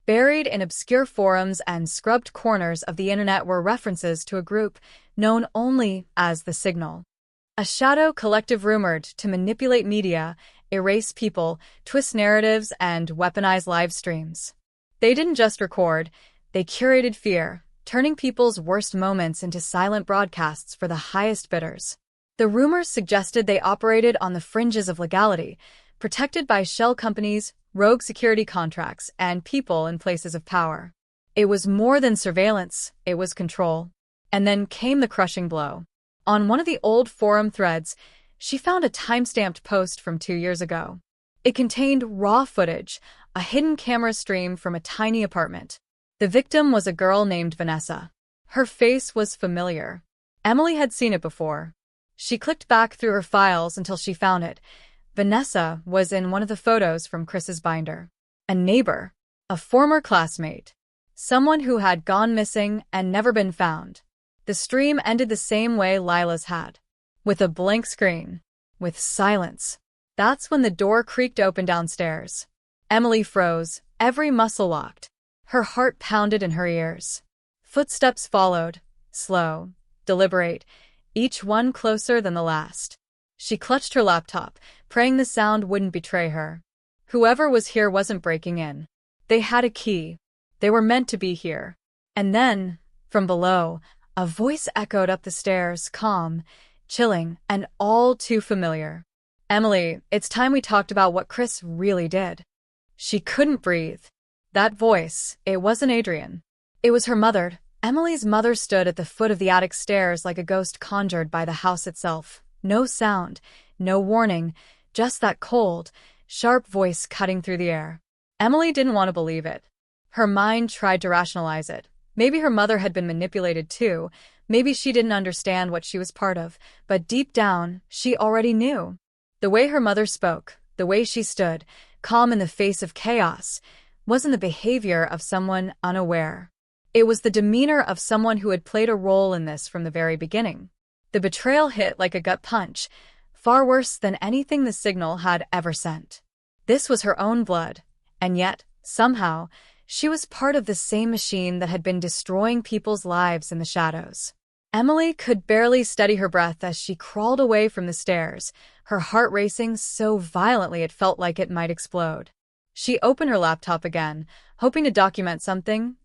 Buried in obscure forums and scrubbed corners of the internet were references to a group known only as The Signal. A shadow collective rumored to manipulate media, erase people, twist narratives, and weaponize live streams. They didn't just record, they curated fear, turning people's worst moments into silent broadcasts for the highest bidders. The rumors suggested they operated on the fringes of legality, protected by shell companies, rogue security contracts, and people in places of power. It was more than surveillance, it was control. And then came the crushing blow. On one of the old forum threads, she found a time-stamped post from 2 years ago. It contained raw footage, a hidden camera stream from a tiny apartment. The victim was a girl named Vanessa. Her face was familiar. Emily had seen it before. She clicked back through her files until she found it. Vanessa was in one of the photos from Chris's binder. A neighbor, a former classmate, someone who had gone missing and never been found. The stream ended the same way Lila's had. With a blank screen. With silence. That's when the door creaked open downstairs. Emily froze, every muscle locked. Her heart pounded in her ears. Footsteps followed, slow, deliberate, each one closer than the last. She clutched her laptop, praying the sound wouldn't betray her. Whoever was here wasn't breaking in. They had a key. They were meant to be here. And then, from below, a voice echoed up the stairs, calm, chilling, and all too familiar. "Emily, it's time we talked about what Chris really did." She couldn't breathe. That voice, it wasn't Adrian. It was her mother. Emily's mother stood at the foot of the attic stairs like a ghost conjured by the house itself. No sound, no warning, just that cold, sharp voice cutting through the air. Emily didn't want to believe it. Her mind tried to rationalize it. Maybe her mother had been manipulated too. Maybe she didn't understand what she was part of. But deep down, she already knew. The way her mother spoke, the way she stood, calm in the face of chaos, wasn't the behavior of someone unaware. It was the demeanor of someone who had played a role in this from the very beginning. The betrayal hit like a gut punch, far worse than anything the signal had ever sent. This was her own blood, and yet, somehow, she was part of the same machine that had been destroying people's lives in the shadows. Emily could barely steady her breath as she crawled away from the stairs, her heart racing so violently it felt like it might explode. She opened her laptop again, hoping to document something,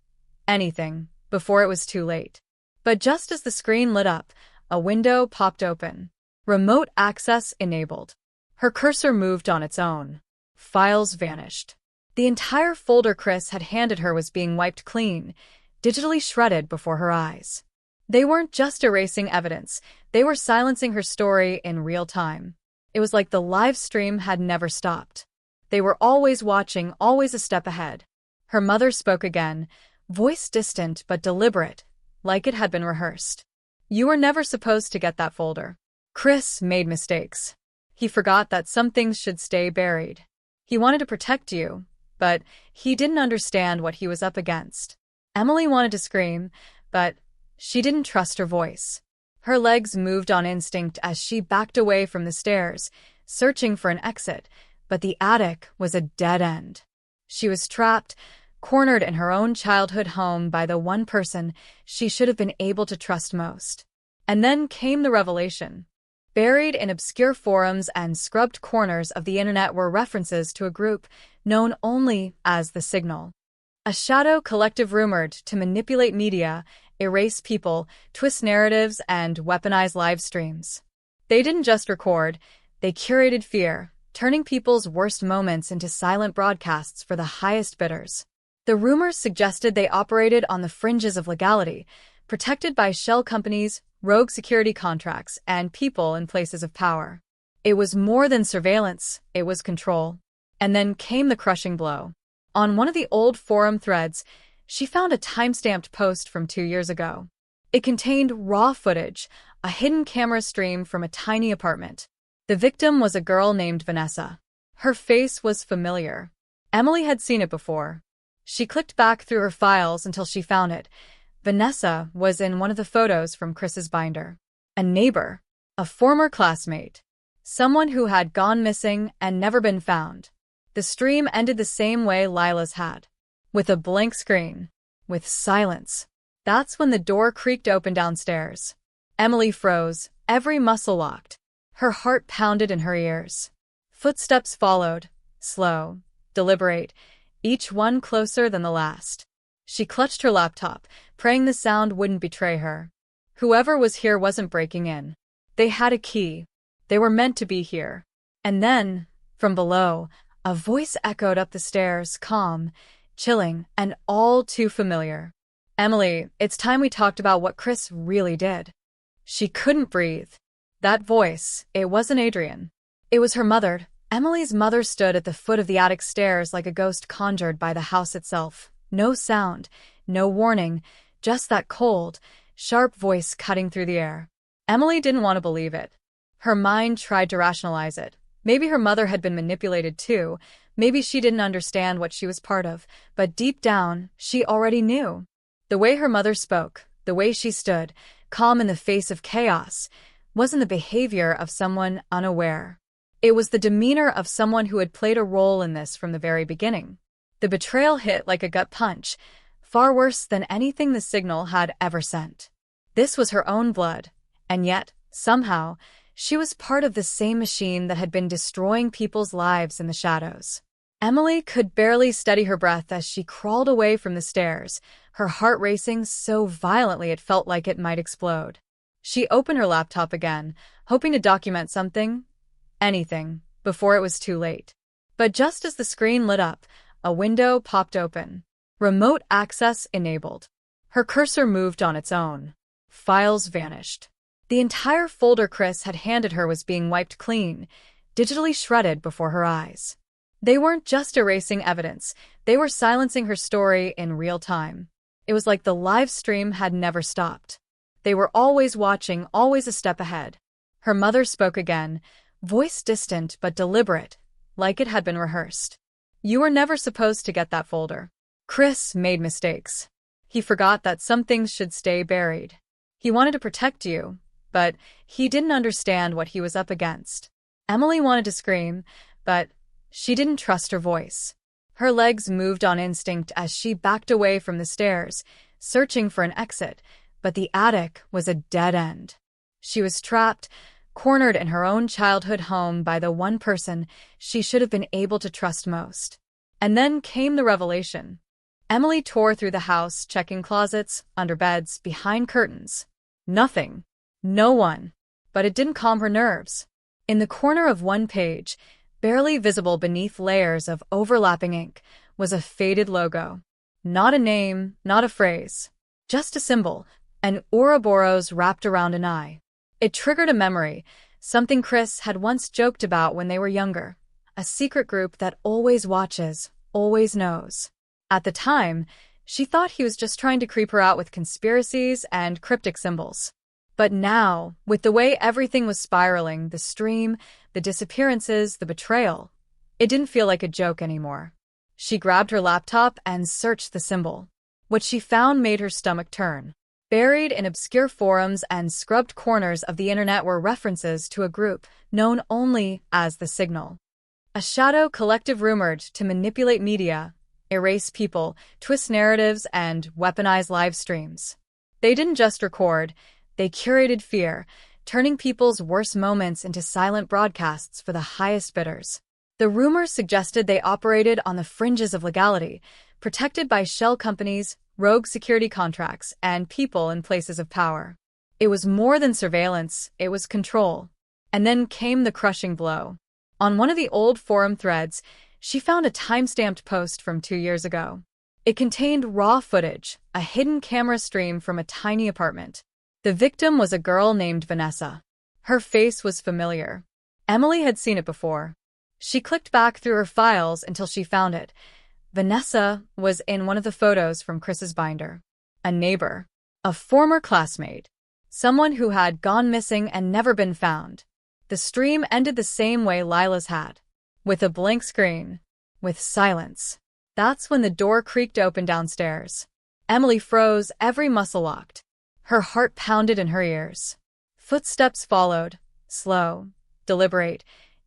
anything, before it was too late. But just as the screen lit up, a window popped open. Remote access enabled. Her cursor moved on its own. Files vanished. The entire folder Chris had handed her was being wiped clean, digitally shredded before her eyes. They weren't just erasing evidence, they were silencing her story in real time. It was like the live stream had never stopped. They were always watching, always a step ahead. Her mother spoke again, voice distant but deliberate, like it had been rehearsed. "You were never supposed to get that folder. Chris made mistakes. He forgot that some things should stay buried. He wanted to protect you, but he didn't understand what he was up against." Emily wanted to scream, but she didn't trust her voice. Her legs moved on instinct as she backed away from the stairs, searching for an exit, but the attic was a dead end. She was trapped, cornered in her own childhood home by the one person she should have been able to trust most. And then came the revelation. Buried in obscure forums and scrubbed corners of the internet were references to a group known only as The Signal. A shadow collective rumored to manipulate media, erase people, twist narratives, and weaponize live streams. They didn't just record, they curated fear, turning people's worst moments into silent broadcasts for the highest bidders. The rumors suggested they operated on the fringes of legality, protected by shell companies, rogue security contracts, and people in places of power. It was more than surveillance, it was control. And then came the crushing blow. On one of the old forum threads, she found a time-stamped post from 2 years ago. It contained raw footage, a hidden camera stream from a tiny apartment. The victim was a girl named Vanessa. Her face was familiar. Emily had seen it before. She clicked back through her files until she found it. Vanessa was in one of the photos from Chris's binder. A neighbor, a former classmate, someone who had gone missing and never been found. The stream ended the same way Lila's had. With a blank screen. With silence. That's when the door creaked open downstairs. Emily froze, every muscle locked. Her heart pounded in her ears. Footsteps followed, slow, deliberate, each one closer than the last. She clutched her laptop, praying the sound wouldn't betray her. Whoever was here wasn't breaking in. They had a key. They were meant to be here. And then, from below, a voice echoed up the stairs, calm, chilling, and all too familiar. "Emily, it's time we talked about what Chris really did." She couldn't breathe. That voice, it wasn't Adrian. It was her mother. Emily's mother stood at the foot of the attic stairs like a ghost conjured by the house itself. No sound, no warning, just that cold, sharp voice cutting through the air. Emily didn't want to believe it. Her mind tried to rationalize it. Maybe her mother had been manipulated too. Maybe she didn't understand what she was part of. But deep down, she already knew. The way her mother spoke, the way she stood, calm in the face of chaos, wasn't the behavior of someone unaware. It was the demeanor of someone who had played a role in this from the very beginning. The betrayal hit like a gut punch, far worse than anything the signal had ever sent. This was her own blood, and yet, somehow, she was part of the same machine that had been destroying people's lives in the shadows. Emily could barely steady her breath as she crawled away from the stairs, her heart racing so violently it felt like it might explode. She opened her laptop again, hoping to document something, anything, before it was too late. But just as the screen lit up, a window popped open. Remote access enabled. Her cursor moved on its own. Files vanished. The entire folder Chris had handed her was being wiped clean, digitally shredded before her eyes. They weren't just erasing evidence, they were silencing her story in real time. It was like the live stream had never stopped. They were always watching, always a step ahead. Her mother spoke again, voice distant but deliberate, like it had been rehearsed. "You were never supposed to get that folder." Chris made mistakes. He forgot that some things should stay buried. He wanted to protect you, but he didn't understand what he was up against. Emily wanted to scream, but she didn't trust her voice. Her legs moved on instinct as she backed away from the stairs, searching for an exit, but the attic was a dead end. She was trapped, cornered in her own childhood home by the one person she should have been able to trust most. And then came the revelation. Emily tore through the house, checking closets, under beds, behind curtains. Nothing. No one. But it didn't calm her nerves. In the corner of one page, barely visible beneath layers of overlapping ink, was a faded logo. Not a name, not a phrase. Just a symbol, an Ouroboros wrapped around an eye. It triggered a memory, something Chris had once joked about when they were younger. A secret group that always watches, always knows. At the time, she thought he was just trying to creep her out with conspiracies and cryptic symbols. But now, with the way everything was spiraling, the stream, the disappearances, the betrayal, it didn't feel like a joke anymore. She grabbed her laptop and searched the symbol. What she found made her stomach turn. Buried in obscure forums and scrubbed corners of the internet were references to a group known only as the Signal. A shadow collective rumored to manipulate media, erase people, twist narratives, and weaponize live streams. They didn't just record, they curated fear, turning people's worst moments into silent broadcasts for the highest bidders. The rumors suggested they operated on the fringes of legality, protected by shell companies, rogue security contracts, and people in places of power. It was more than surveillance, it was control. And then came the crushing blow. On one of the old forum threads, she found a time-stamped post from 2 years ago. It contained raw footage, a hidden camera stream from a tiny apartment. The victim was a girl named Vanessa. Her face was familiar. Emily had seen it before. She clicked back through her files until she found it. Vanessa was in one of the photos from Chris's binder. A neighbor. A former classmate. Someone who had gone missing and never been found. The stream ended the same way Lila's had. With a blank screen. With silence. That's when the door creaked open downstairs. Emily froze, every muscle locked. Her heart pounded in her ears. Footsteps followed, slow, deliberate,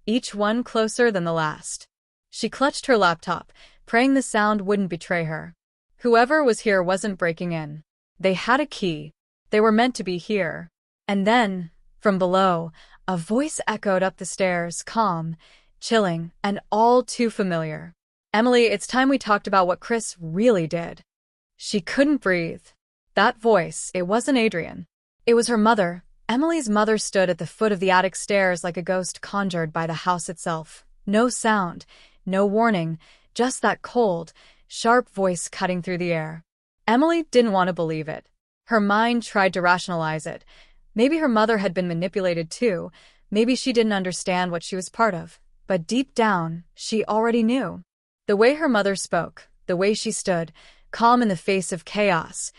each one closer than the last. She clutched her laptop, praying the sound wouldn't betray her. Whoever was here wasn't breaking in. They had a key. They were meant to be here. And then, from below, a voice echoed up the stairs, calm, chilling, and all too familiar. Emily, it's time we talked about what Chris really did. She couldn't breathe. That voice, it wasn't Adrian. It was her mother. Emily's mother stood at the foot of the attic stairs like a ghost conjured by the house itself. No sound, no warning, just that cold, sharp voice cutting through the air. Emily didn't want to believe it. Her mind tried to rationalize it. Maybe her mother had been manipulated too. Maybe she didn't understand what she was part of. But deep down, she already knew. The way her mother spoke, the way she stood, calm in the face of chaos,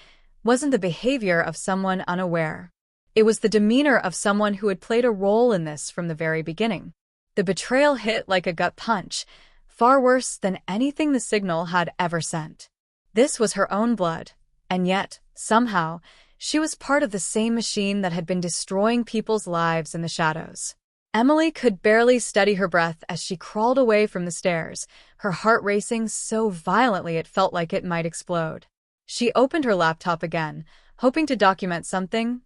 wasn't the behavior of someone unaware. It was the demeanor of someone who had played a role in this from the very beginning. The betrayal hit like a gut punch, far worse than anything the signal had ever sent. This was her own blood, and yet, somehow, she was part of the same machine that had been destroying people's lives in the shadows. Emily could barely steady her breath as she crawled away from the stairs, her heart racing so violently it felt like it might explode. She opened her laptop again, hoping to document something,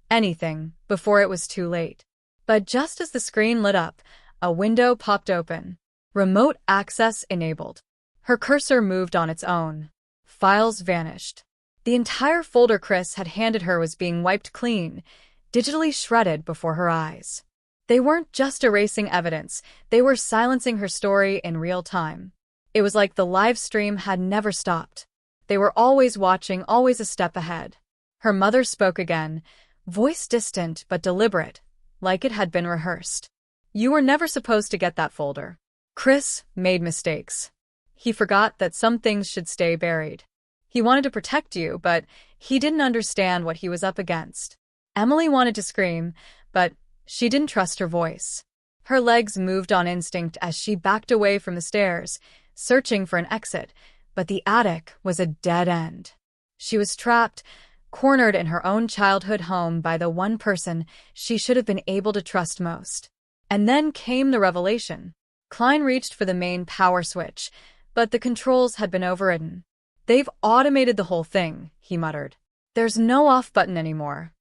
anything, before it was too late. But just as the screen lit up, a window popped open. Remote access enabled. Her cursor moved on its own. Files vanished. The entire folder Chris had handed her was being wiped clean, digitally shredded before her eyes. They weren't just erasing evidence, they were silencing her story in real time. It was like the live stream had never stopped. They were always watching, always a step ahead. Her mother spoke again, voice distant but deliberate, like it had been rehearsed. You were never supposed to get that folder. Chris made mistakes. He forgot that some things should stay buried. He wanted to protect you, but he didn't understand what he was up against. Emily wanted to scream, but she didn't trust her voice. Her legs moved on instinct as she backed away from the stairs, searching for an exit, but the attic was a dead end. She was trapped, cornered in her own childhood home by the one person she should have been able to trust most. And then came the revelation. Klein reached for the main power switch, but the controls had been overridden. They've automated the whole thing, he muttered. There's no off button anymore.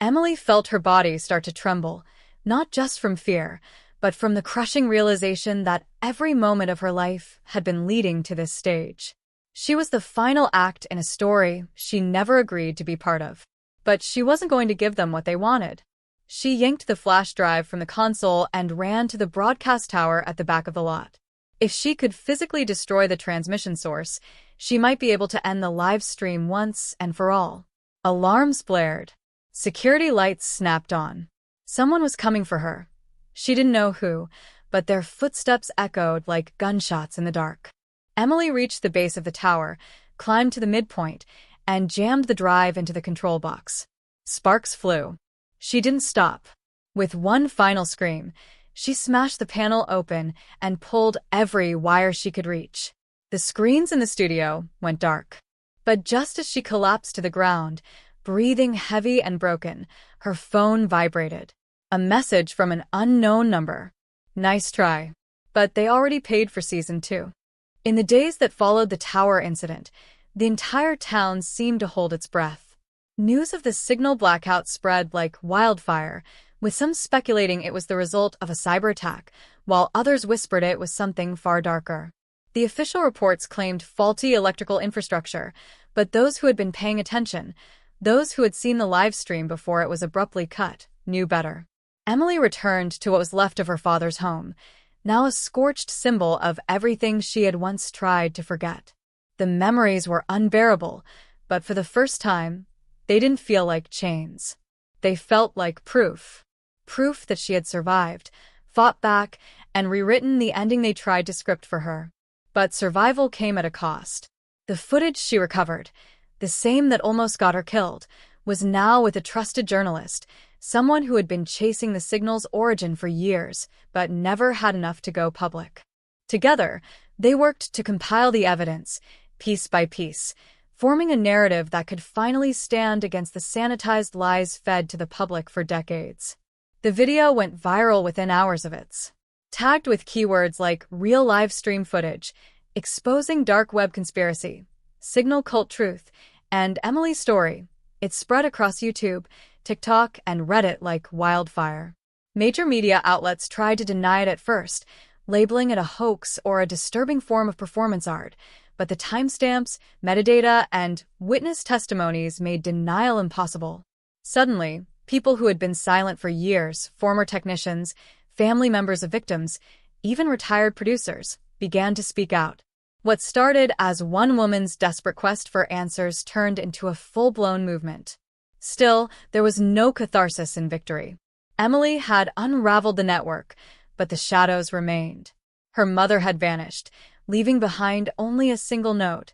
Emily felt her body start to tremble, not just from fear, but from the crushing realization that every moment of her life had been leading to this stage. She was the final act in a story she never agreed to be part of. But she wasn't going to give them what they wanted. She yanked the flash drive from the console and ran to the broadcast tower at the back of the lot. If she could physically destroy the transmission source, she might be able to end the live stream once and for all. Alarms blared. Security lights snapped on. Someone was coming for her. She didn't know who, but their footsteps echoed like gunshots in the dark. Emily reached the base of the tower, climbed to the midpoint, and jammed the drive into the control box. Sparks flew. She didn't stop. With one final scream, she smashed the panel open and pulled every wire she could reach. The screens in the studio went dark. But just as she collapsed to the ground, breathing heavy and broken, her phone vibrated. A message from an unknown number. Nice try. But they already paid for season 2. In the days that followed the tower incident, the entire town seemed to hold its breath. News of the signal blackout spread like wildfire, with some speculating it was the result of a cyber attack, while others whispered it was something far darker. The official reports claimed faulty electrical infrastructure, but those who had been paying attention, those who had seen the live stream before it was abruptly cut, knew better. Emily returned to what was left of her father's home, now a scorched symbol of everything she had once tried to forget. The memories were unbearable, but for the first time, they didn't feel like chains. They felt like proof. Proof that she had survived, fought back, and rewritten the ending they tried to script for her. But survival came at a cost. The footage she recovered, the same that almost got her killed, was now with a trusted journalist, someone who had been chasing the signal's origin for years, but never had enough to go public. Together, they worked to compile the evidence, piece by piece, forming a narrative that could finally stand against the sanitized lies fed to the public for decades. The video went viral within hours of its. Tagged with keywords like real live stream footage, exposing dark web conspiracy, signal cult truth, and Emily's story, it spread across YouTube, TikTok, and Reddit like wildfire. Major media outlets tried to deny it at first, labeling it a hoax or a disturbing form of performance art, but the timestamps, metadata, and witness testimonies made denial impossible. Suddenly, people who had been silent for years, former technicians, family members of victims, even retired producers, began to speak out. What started as one woman's desperate quest for answers turned into a full-blown movement. Still, there was no catharsis in victory. Emily had unraveled the network, but the shadows remained. Her mother had vanished, leaving behind only a single note.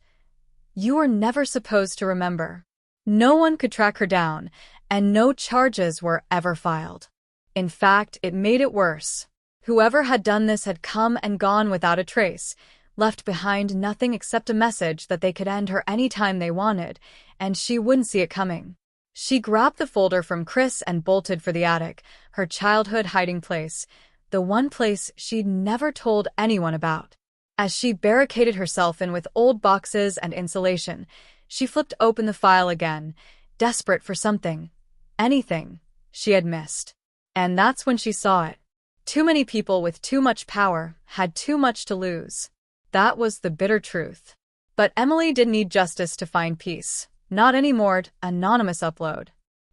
"You were never supposed to remember." No one could track her down, and no charges were ever filed. In fact, it made it worse. Whoever had done this had come and gone without a trace, left behind nothing except a message that they could end her anytime they wanted, and she wouldn't see it coming. She grabbed the folder from Chris and bolted for the attic, her childhood hiding place, the one place she'd never told anyone about. As she barricaded herself in with old boxes and insulation, she flipped open the file again, desperate for something, anything, she had missed. And that's when she saw it. Too many people with too much power had too much to lose. That was the bitter truth. But Emily didn't need justice to find peace. Not anymore, anonymous upload.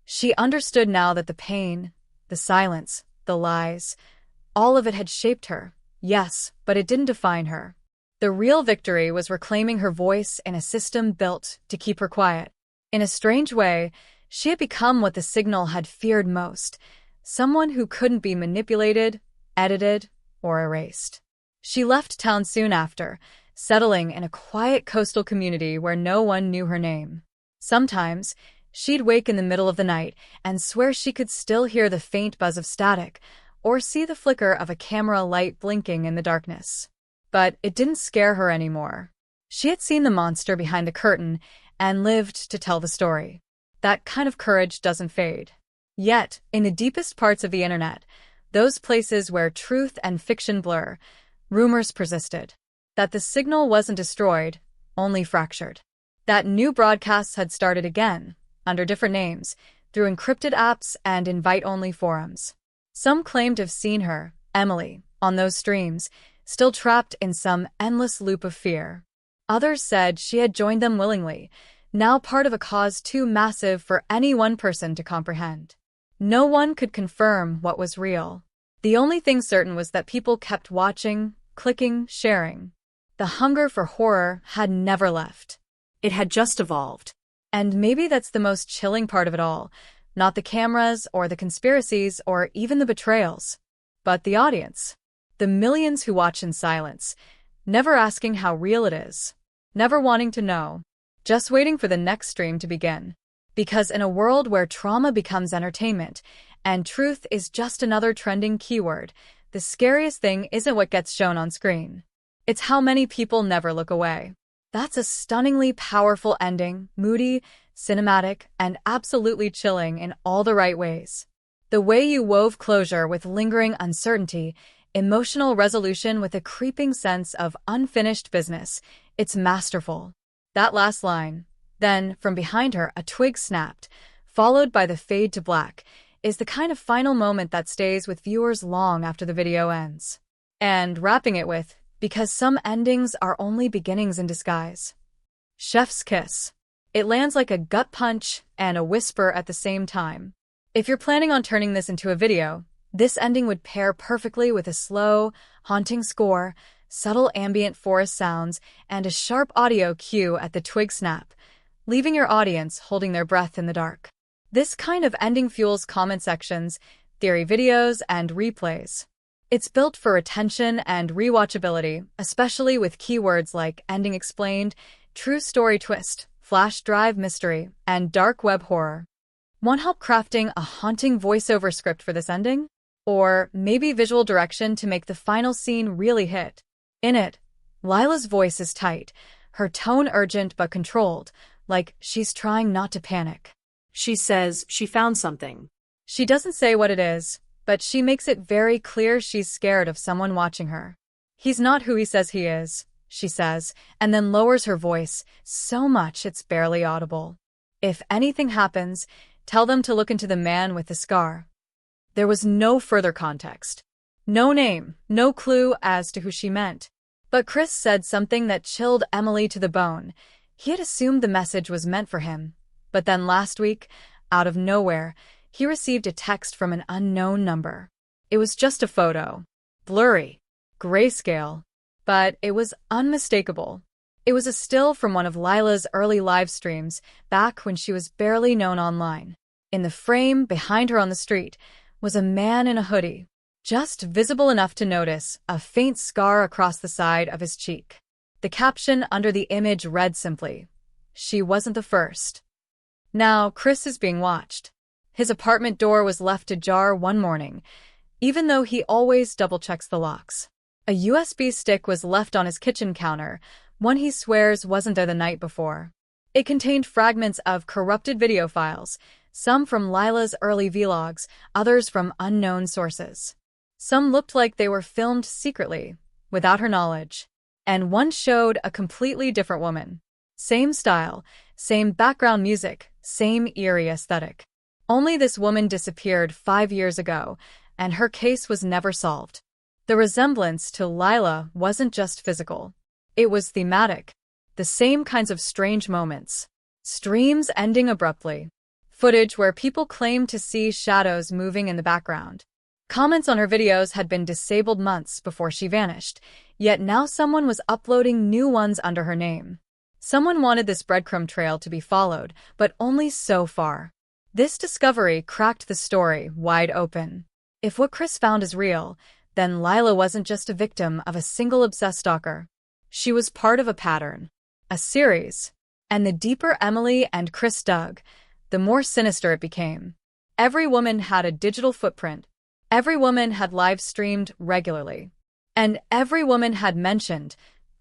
She understood now that the pain, the silence, the lies, all of it had shaped her. Yes, but it didn't define her. The real victory was reclaiming her voice in a system built to keep her quiet. In a strange way, she had become what the Signal had feared most, someone who couldn't be manipulated, edited, or erased. She left town soon after, settling in a quiet coastal community where no one knew her name. Sometimes, she'd wake in the middle of the night and swear she could still hear the faint buzz of static, or see the flicker of a camera light blinking in the darkness. But it didn't scare her anymore. She had seen the monster behind the curtain and lived to tell the story. That kind of courage doesn't fade. Yet, in the deepest parts of the internet, those places where truth and fiction blur, rumors persisted. That the Signal wasn't destroyed, only fractured. That new broadcasts had started again, under different names, through encrypted apps and invite-only forums. Some claimed to have seen her, Emily, on those streams, still trapped in some endless loop of fear. Others said she had joined them willingly, now part of a cause too massive for any one person to comprehend. No one could confirm what was real. The only thing certain was that people kept watching, clicking, sharing. The hunger for horror had never left. It had just evolved. And maybe that's the most chilling part of it all, not the cameras or the conspiracies or even the betrayals, but the audience. The millions who watch in silence, never asking how real it is, never wanting to know, just waiting for the next stream to begin. Because in a world where trauma becomes entertainment and truth is just another trending keyword, the scariest thing isn't what gets shown on screen. It's how many people never look away. That's a stunningly powerful ending, moody, cinematic, and absolutely chilling in all the right ways. The way you wove closure with lingering uncertainty, emotional resolution with a creeping sense of unfinished business, it's masterful. That last line, then, from behind her, a twig snapped, followed by the fade to black, is the kind of final moment that stays with viewers long after the video ends. And wrapping it with, because some endings are only beginnings in disguise. Chef's kiss. It lands like a gut punch and a whisper at the same time. If you're planning on turning this into a video, this ending would pair perfectly with a slow, haunting score, subtle ambient forest sounds, and a sharp audio cue at the twig snap, leaving your audience holding their breath in the dark. This kind of ending fuels comment sections, theory videos, and replays. It's built for retention and rewatchability, especially with keywords like ending explained, true story twist, flash drive mystery, and dark web horror. Want help crafting a haunting voiceover script for this ending? Or maybe visual direction to make the final scene really hit? In it, Lila's voice is tight, her tone urgent but controlled, like she's trying not to panic. She says she found something. She doesn't say what it is, but she makes it very clear she's scared of someone watching her. He's not who he says he is, she says, and then lowers her voice so much it's barely audible. If anything happens, tell them to look into the man with the scar. There was no further context. No name, no clue as to who she meant. But Chris said something that chilled Emily to the bone. He had assumed the message was meant for him. But then last week, out of nowhere, he received a text from an unknown number. It was just a photo. Blurry. Grayscale. But it was unmistakable. It was a still from one of Lila's early live streams, back when she was barely known online. In the frame, behind her on the street, was a man in a hoodie, just visible enough to notice a faint scar across the side of his cheek. The caption under the image read simply, "She wasn't the first." Now, Chris is being watched. His apartment door was left ajar one morning, even though he always double-checks the locks. A USB stick was left on his kitchen counter, one he swears wasn't there the night before. It contained fragments of corrupted video files, some from Lila's early vlogs, others from unknown sources. Some looked like they were filmed secretly, without her knowledge. And one showed a completely different woman. Same style, same background music, same eerie aesthetic. Only this woman disappeared 5 years ago, and her case was never solved. The resemblance to Lila wasn't just physical. It was thematic. The same kinds of strange moments. Streams ending abruptly. Footage where people claimed to see shadows moving in the background. Comments on her videos had been disabled months before she vanished, yet now someone was uploading new ones under her name. Someone wanted this breadcrumb trail to be followed, but only so far. This discovery cracked the story wide open. If what Chris found is real, then Lila wasn't just a victim of a single obsessed stalker. She was part of a pattern, a series. And the deeper Emily and Chris dug, the more sinister it became. Every woman had a digital footprint. Every woman had live-streamed regularly. And every woman had mentioned,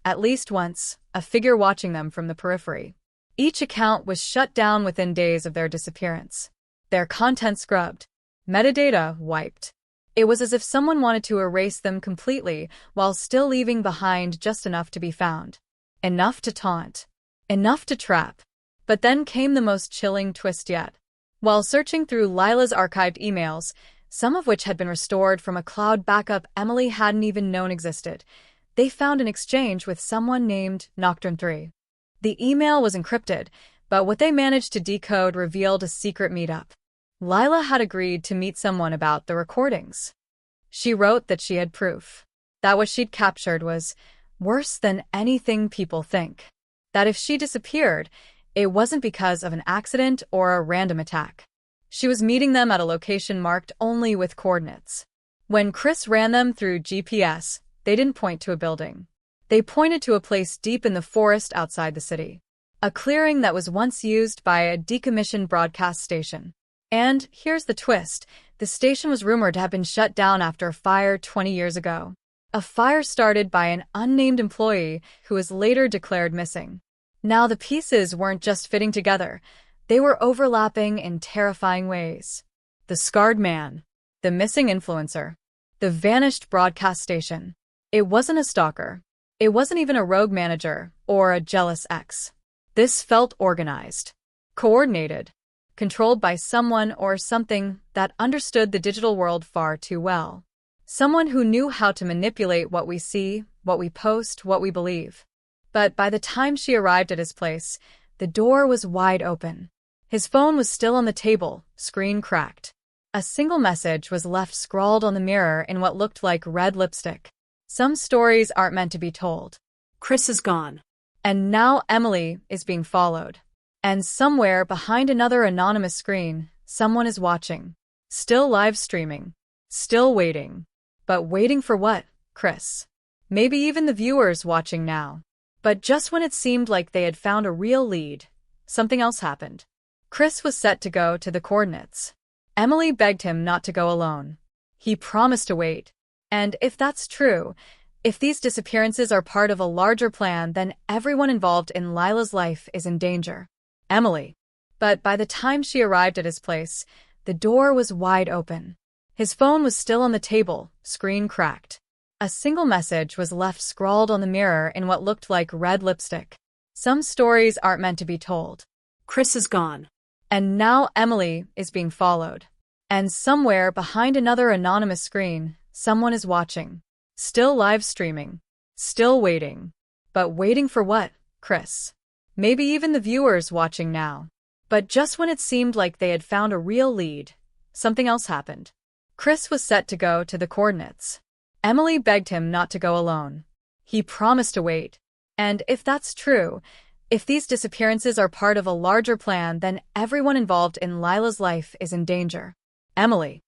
at least once, a figure watching them from the periphery. Each account was shut down within days of their disappearance. Their content scrubbed. Metadata wiped. It was as if someone wanted to erase them completely while still leaving behind just enough to be found. Enough to taunt. Enough to trap. But then came the most chilling twist yet. While searching through Lila's archived emails, some of which had been restored from a cloud backup Emily hadn't even known existed, they found an exchange with someone named Nocturne 3. The email was encrypted, but what they managed to decode revealed a secret meetup. Lila had agreed to meet someone about the recordings. She wrote that she had proof. That what she'd captured was worse than anything people think. That if she disappeared, it wasn't because of an accident or a random attack. She was meeting them at a location marked only with coordinates. When Chris ran them through GPS, they didn't point to a building. They pointed to a place deep in the forest outside the city. A clearing that was once used by a decommissioned broadcast station. And here's the twist. The station was rumored to have been shut down after a fire 20 years ago. A fire started by an unnamed employee who was later declared missing. Now the pieces weren't just fitting together. They were overlapping in terrifying ways. The scarred man. The missing influencer. The vanished broadcast station. It wasn't a stalker. It wasn't even a rogue manager or a jealous ex. This felt organized. Coordinated. Controlled by someone or something that understood the digital world far too well. Someone who knew how to manipulate what we see, what we post, what we believe. But by the time she arrived at his place, the door was wide open. His phone was still on the table, screen cracked. A single message was left scrawled on the mirror in what looked like red lipstick. Some stories aren't meant to be told. Chris is gone. And now Emily is being followed. And somewhere behind another anonymous screen, someone is watching. Still live streaming. Still waiting. But waiting for what, Chris? Maybe even the viewers watching now. But just when it seemed like they had found a real lead, something else happened. Chris was set to go to the coordinates. Emily begged him not to go alone. He promised to wait. And if that's true, if these disappearances are part of a larger plan, then everyone involved in Lila's life is in danger. Emily. But by the time she arrived at his place, the door was wide open. His phone was still on the table, screen cracked. A single message was left scrawled on the mirror in what looked like red lipstick. Some stories aren't meant to be told. Chris is gone. And now Emily is being followed. And somewhere behind another anonymous screen, Someone is watching. Still live streaming. Still waiting. But waiting for what, Chris? Maybe even the viewers watching now. But just when it seemed like they had found a real lead, something else happened. Chris was set to go to the coordinates. Emily begged him not to go alone. He promised to wait. And if that's true, if these disappearances are part of a larger plan, then everyone involved in Lila's life is in danger. Emily,